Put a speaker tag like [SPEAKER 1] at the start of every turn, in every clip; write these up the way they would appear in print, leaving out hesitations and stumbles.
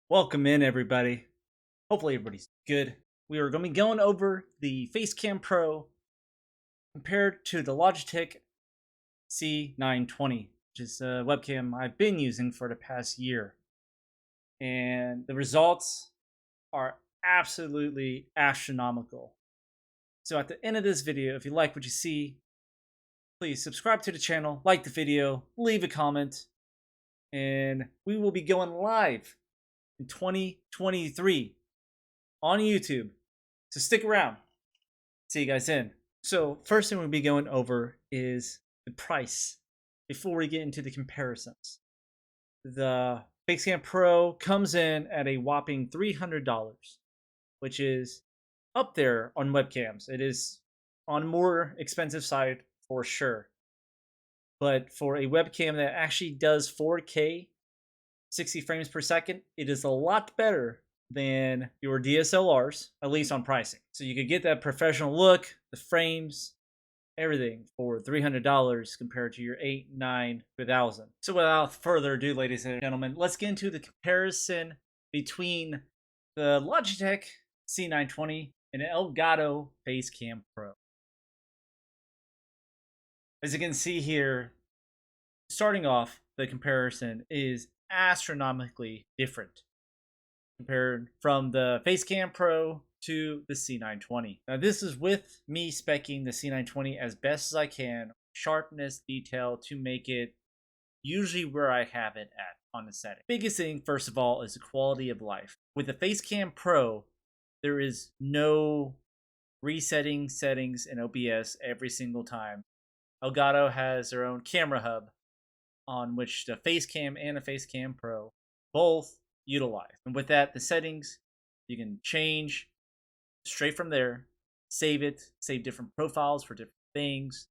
[SPEAKER 1] Welcome in, everybody. Hopefully, everybody's good. We are going to be going over the Facecam Pro compared to the Logitech C920, which is a webcam I've been using for the past year. And the results are absolutely astronomical. So, at the end of this video, if you like what you see, please subscribe to the channel, like the video, leave a comment, and we will be going live in 2023 on YouTube. So stick around. See you guys in. So first thing we'll be going over is the price before we get into the comparisons. The Facecam Pro comes in at a whopping $300, which is up there on webcams. It is on the more expensive side for sure. But for a webcam that actually does 4K, 60 frames per second, it is a lot better than your DSLRs, at least on pricing. So you could get that professional look, the frames, everything for $300 compared to your $8, $9, $1,000. So without further ado, ladies and gentlemen, let's get into the comparison between the Logitech C920 and the Elgato Facecam Pro. As you can see here, starting off, the comparison is astronomically different compared from the Facecam Pro to the C920. Now this is with me speccing the C920 as best as I can, sharpness, detail, to make it usually where I have it at on the setting. Biggest thing, first of all, is the quality of life. With the Facecam Pro, there is no resetting settings in OBS every single time. Elgato has their own camera hub on which the Facecam and the Facecam Pro both utilize. And with that, the settings you can change straight from there, save it, save different profiles for different things.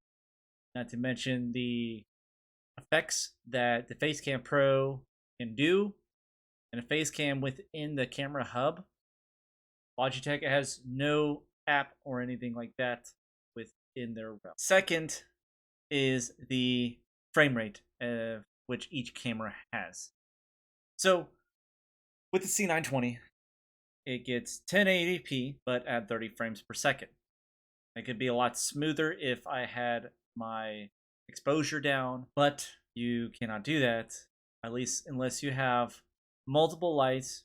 [SPEAKER 1] Not to mention the effects that the Facecam Pro can do, and a Facecam within the camera hub. Logitech has no app or anything like that within their realm. Second is the frame rate of which each camera has. So with the C920, it gets 1080p but at 30 frames per second. It could be a lot smoother if I had my exposure down, but you cannot do that, at least unless you have multiple lights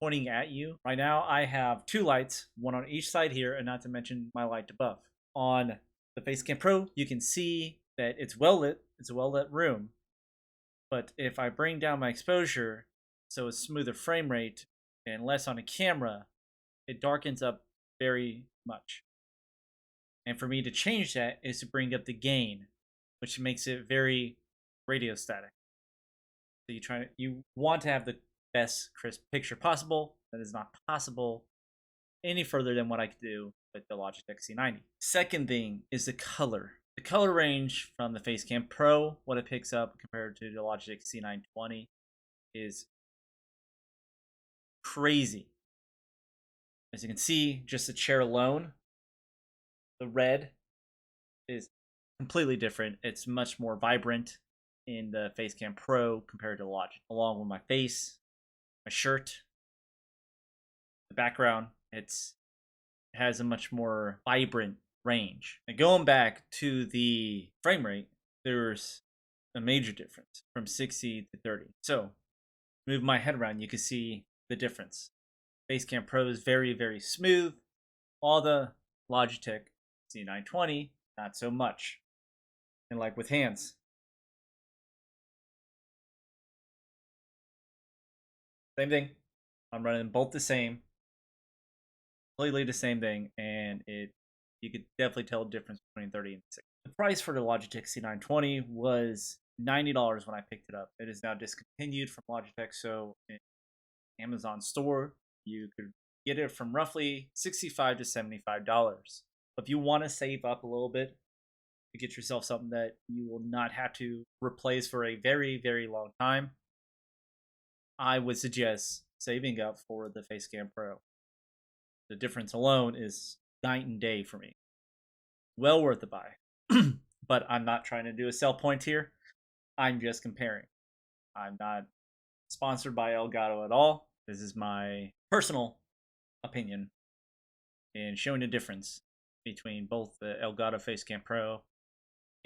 [SPEAKER 1] pointing at you. Right now I have two lights, one on each side here, and not to mention my light above. On the Facecam Pro, you can see that it's well lit. It's a well lit room. But if I bring down my exposure, so it's smoother frame rate and less on a camera, it darkens up very much. And for me to change that is to bring up the gain, which makes it very radio static. So you want to have the best crisp picture possible. That is not possible any further than what I could do with the Logitech C90. Second thing is the color. The color range from the Facecam Pro, what it picks up compared to the Logitech C920, is crazy. As you can see, just the chair alone, the red is completely different. It's much more vibrant in the Facecam Pro compared to Logitech. Along with my face, my shirt, the background, it has a much more vibrant range. And going back to the frame rate, there's a major difference from 60 to 30. So move my head around, you can see the difference. Facecam Pro is very, very smooth. All the Logitech C920, not so much. And like with hands, same thing. I'm running both the same, completely the same thing, and you could definitely tell the difference between 30 and 60. The price for the Logitech C920 was $90 when I picked it up. It is now discontinued from Logitech, so in Amazon store, you could get it from roughly $65 to $75. If you want to save up a little bit to get yourself something that you will not have to replace for a very, very long time, I would suggest saving up for the Facecam Pro. The difference alone is night and day for me. Well worth the buy. But I'm not trying to do a sell point here. I'm just comparing. I'm not sponsored by Elgato at all. This is my personal opinion in showing the difference between both the Elgato Facecam Pro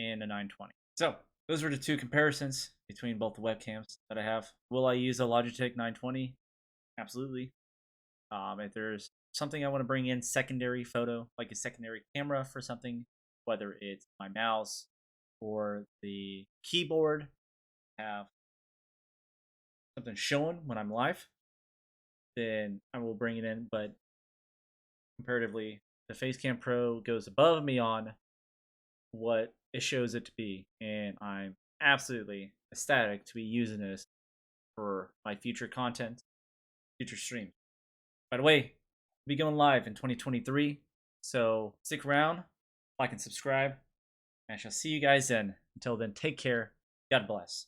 [SPEAKER 1] and the 920. So those are the two comparisons between both the webcams that I have. Will I use a Logitech 920? Absolutely. If there's something I want to bring in secondary photo, like a secondary camera for something, whether it's my mouse or the keyboard, have something showing when I'm live, then I will bring it in. But comparatively, the Facecam Pro goes above and beyond what it shows it to be, and I'm absolutely ecstatic to be using this for my future content, future stream. By the way, I'll be going live in 2023, so stick around, like and subscribe, and I shall see you guys then. Until then, take care. God bless.